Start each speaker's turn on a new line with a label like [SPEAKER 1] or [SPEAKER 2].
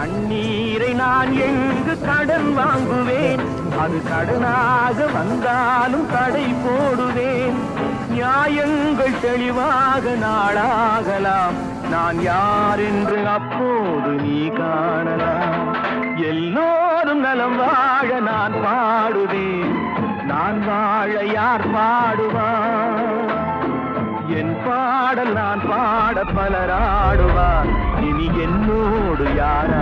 [SPEAKER 1] கண்ணீரை நான் எங்கு கடன் வாங்குவேன், அது கடனாக வந்தாலும் தடை போடுவேன். நியாயங்கள் தெளிவாக நாளாகலாம், நான் யார் என்று அப்போது நீ காணலாம். எல்லோரும் நலம் வாழ நான் பாடுவேன், நான் வாழ யார் பாடுவார்? என் பாடல் நான் பாட பலராடுவார், இனி என்னோடு யாரா